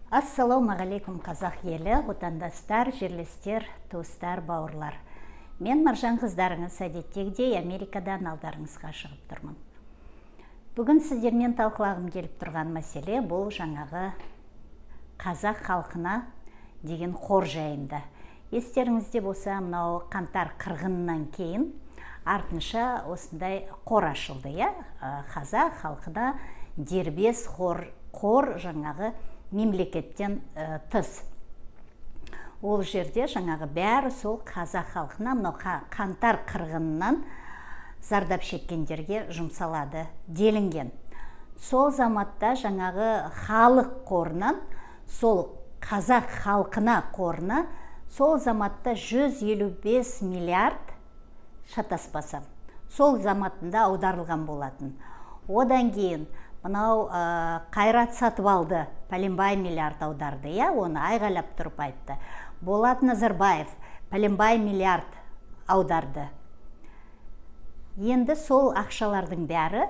Ассалаумағалейкум қазақ елі, отандастар, жерлестер, туыстар, бауырлар. Мен Маржан қыздарыңыз әдеттегідей Америкадан алдарыңызға шығып тұрмын. Бүгін сіздермен талқылағым келіп тұрған мәселе бұл жаңағы қазақ халқына деген қор жайында. Естеріңізде болса, мынау қаңтар қырғынынан кейін артынша осындай қор ашылды, қазақ халқына дербес қор жаңағы мемлекеттен тыс. Ол жерде жаңағы бәрі сол қазақ халқына мынау қаңтар қырғынынан зардап шеккендерге жұмсалады делінген. Сол заматта жаңағы халық қорынан, сол қазақ халқына қорына сол заматта 155 миллиард шатаспасам. Сол заматында аударылған болатын. Одан кейін мынау Қайрат Сатыбалды пәленбай миллиард аударды, оны айғайлап тұрып айтты. Болат Назарбаев пәленбай миллиард аударды. Енді сол ақшалардың бәрі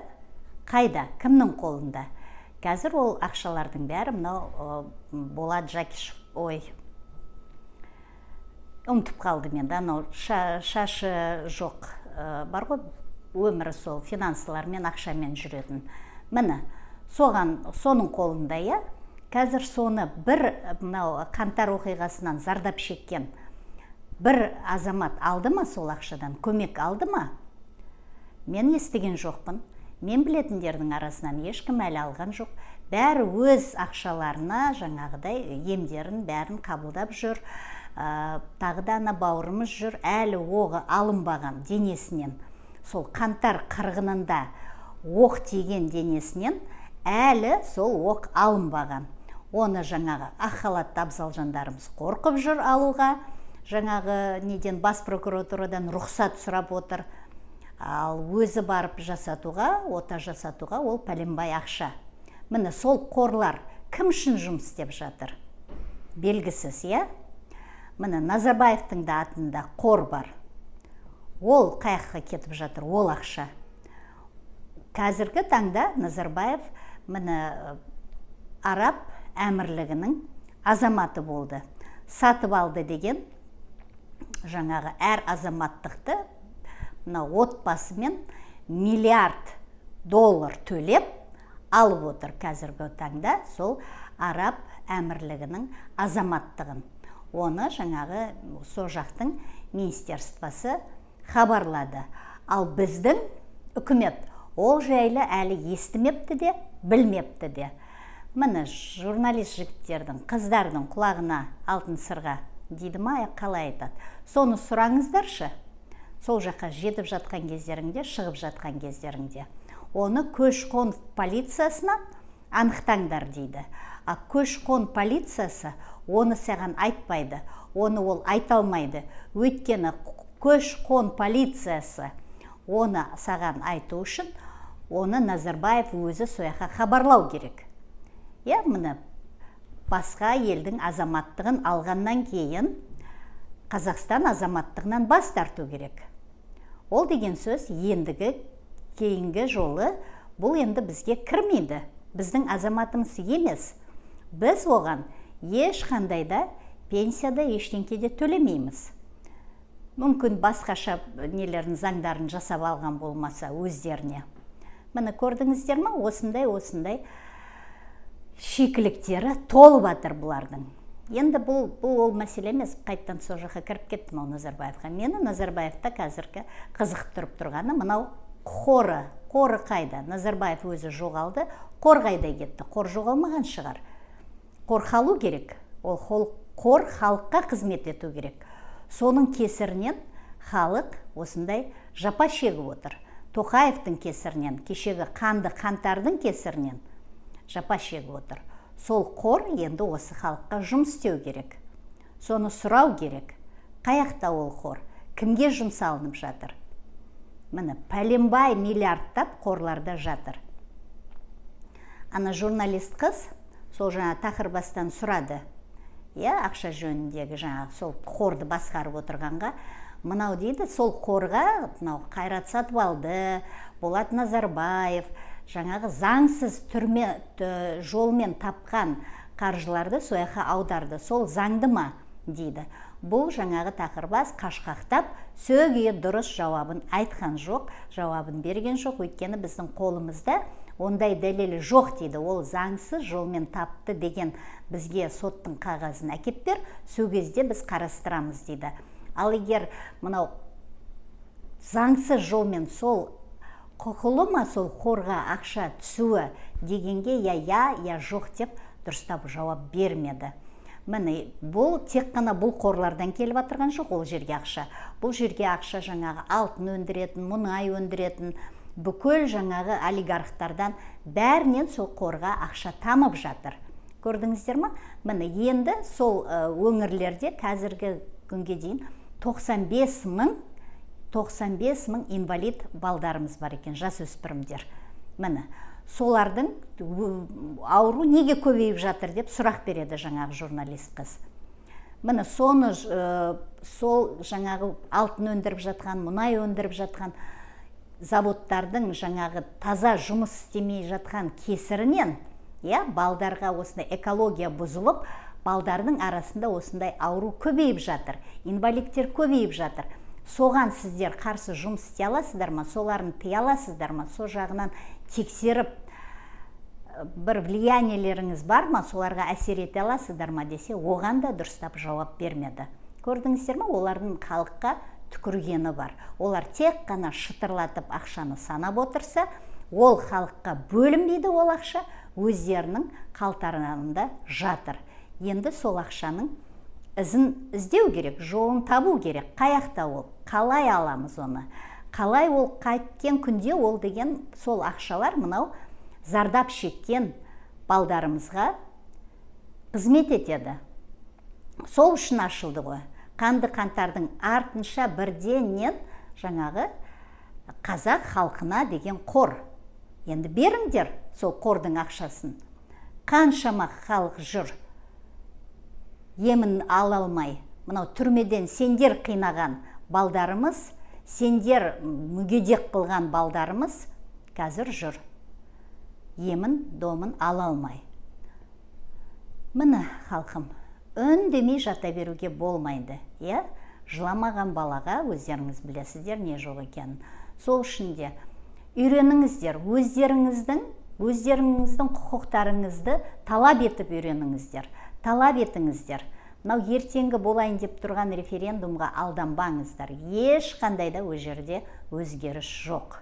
қайда, кімнің қолында? Қазір ол ақшалардың бәрі мынау Болат Жакишев, ұмытып қалды мен, шашы жоқ бар ғой, өмірі сол финансылармен, ақшамен жүретін. Міне, соның қолында, қазір соны бір қаңтар оқиғасынан зардап шеккен бір азамат алды ма сол ақшадан, көмек алды ма? Мен естіген жоқпын. Мен білетіндердің арасынан ешкім әлі алған жоқ. Бәрі өз ақшаларына жаңағыдай емдерін бәрін қабылдап жүр. Тағы да ана бауырымыз жүр, әлі оғы алынбаған денесінен, сол қаңтар қырғынында оқ тиген денесінен әлі сол оқ алынбаған. Оны жаңағы ақ халатты абзал жандарымыз қорқып жүр алуға, жаңағы неден бас прокуратурадан рұқсат сұрап отыр. Ал өзі барып жасатуға, ота жасатуға ол пәленбай ақша. Міне сол қорлар кім үшін жұмыс істеп жатыр? Белгісіз, Міне Назарбаевтың да атында қор бар. Ол қаяққа кетіп жатыр, ол ақша. Қазіргі таңда Назарбаев міне Араб әмірлігінің азаматы болды. Сатып алды деген жаңағы әр азаматтықты отбасымен миллиард доллар төлеп алып отыр қазіргі таңда сол Араб әмірлігінің азаматтығын. Оны жаңағы сол жақтың министерствосы хабарлады. Ал біздің үкімет ол жайлы әлі естімепті де, білмепті де. Міне журналист жігіттердің, қыздардың құлағына алтын сырға дейді ма, қалай айтады. Соны сұраңыздаршы. Сол жаққа жетіп жатқан кездеріңде, шығып жатқан кездеріңде. Оны көші-қон полициясынан анықтаңдар дейді. А көші-қон полициясы оны саған айтпайды, оны ол айта алмайды. Өйткені көші-қон полициясы оны саған айту үшін, оны Назарбаев өзі сояққа хабарлау керек. Міне басқа елдің азаматтығын алғаннан кейін Қазақстан азаматтығынан бас тарту керек. Ол деген сөз ендігі кейінгі жолы бұл енді бізге кірмейді. Біздің азаматымыз емес. Біз оған ешқандайда пенсияда ештеңкеде төлемейміз. Мүмкін басқаша нелерін, заңдарын жасап алған болмаса өздеріне. Міне көрдіңіздер ме, осындай шикіліктері толып жатыр бұлардың. Енді бұл ол мәселе емес, қайттан сол жаққа кіріп кеттім Назарбаевқа. Мені Назарбаевта қазіргі қызық тұрып тұрғаны мынау қоры қайда? Назарбаев өзі жоғалды, қор қайда кетті? Қор жоғалмаған шығар. Қор қалу керек, ол қор халыққа қызмет ету керек. Соның кесірінен халық осындай жапа шегіп отыр. Тоқаевтың кесірінен, кешегі қаңтардың кесірінен жапа шегіп отыр. Сол қор енді осы халыққа жұмыс істеу керек. Соны сұрау керек. Қаяқта ол қор? Кімге жұмсалынып жатыр? Міне, пәленбай миллиардтап қорларда жатыр. Ана журналист қыз сол жаңа тақырбастан сұрады. Ақша жөніндегі жаңағы сол қорды басқарып отырғанға, мынау дейді, сол қорға Қайрат Сатыбалды, Болат Назарбаев, жаңағы заңсыз жолмен тапқан қаржыларды сояққа аударды. Сол заңды ма дейді. Бұл жаңағы тақырбас қашқақтап, сөге дұрыс жауабын айтқан жоқ, жауабын берген жоқ, өйткені біздің қолымызда ондай дәлелі жоқ дейді. Ол заңсыз жолмен тапты деген бізге соттың қағазын әкеп бер, сол кезде біз қарастырамыз дейді. Ал егер мынау заңсыз жолмен сол құқылы ма сол қорға ақша түсуі дегенге я жоқ деп дұрыстап жауап бермеді. Міне, бұл тек қана бұл қорлардан келіп отырған жоқ ол жерге ақша. Бұл жерге ақша жаңағы алтын өндіретін, мұнай өндіретін, бүкіл жаңағы олигархтардан бәрінен сол қорға ақша тамып жатыр. Көрдіңіздер ма? Міне, енді сол өңірлерде қазіргі күнге дейін 95 мың инвалид балдарымыз бар екен, жасөспірімдер. Міне, солардың ауру неге көбейіп жатыр деп сұрақ береді жаңағы журналист қыз. Міне, соны сол жаңағы алтын өндіріп жатқан, мұнай өндіріп жатқан заводтардың жаңағы таза жұмыс істемей жатқан кесірінен, балдарға осындай экология бұзылып, балдардың арасында осындай ауру көбейіп жатыр, инвалидтер көбейіп жатыр. Соған сіздер қарсы жұмыс істей аласыздар ма, соларын тыя аласыздар ма, сол жағынан тексеріп бір влияниелеріңіз бар ма, соларға әсер ете аласыздар ма десе, оған да дұрыстап жауап бермеді. Көрдіңіздер ма, олардың халыққа түкіргені бар. Олар тек қана шытырлатып ақшаны санап отырса, ол халыққа бөлінбейді, ол ақша өздерінің қалтарында жатыр. Енді сол ақшаның ізін іздеу керек, жолын табу керек. Қаяқта ол? Қалай аламыз оны? Қалай ол қайткен күнде ол деген сол ақшалар мынау зардап шеккен балдарымызға қызмет етеді. Сол үшін ашылды ғой. Қанды қаңтардың артынша бірденнен жаңағы қазақ халқына деген қор. Енді беріңдер сол қордың ақшасын. Қаншама халық жүр. Емін ала алмай, мынау түрмеден сендер қинаған балдарымыз, сендер мүгедек қылған балдарымыз қазір жүр. Емін домын ала алмай. Міне халқым, үндемей жата беруге болмайды. Жыламаған балаға өздеріңіз білесіздер не жоқ екенін. Сол үшін де үйреніңіздер, өздеріңіздің құқықтарыңызды талап етіп үйреніңіздер. Талап етіңіздер. Мынау ертеңгі болайын деп тұрған референдумға алданбаңыздар. Ешқандай да өз жерде өзгеріс жоқ.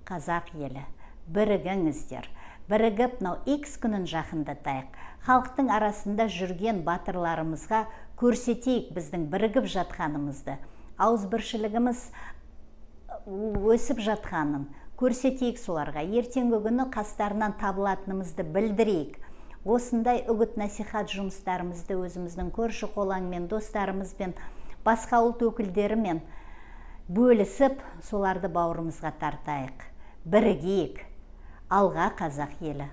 Қазақ елі, бірігіңіздер. Бірігіп, мынау X күнін жақындатайық. Халықтың арасында жүрген батырларымызға көрсетейік біздің бірігіп жатқанымызды. Ауызбіршілігіміз өсіп жатқанын көрсетейік соларға. Ертеңгі күні қастарынан табылатынымызды білдірейік. Осындай үгіт насихат жұмыстарымызды өзіміздің көрші қолаңмен, достарымызбен, басқа ұлт өкілдерімен бөлісіп, соларды бауырымызға тартайық. Бірігейік. Алға қазақ елі.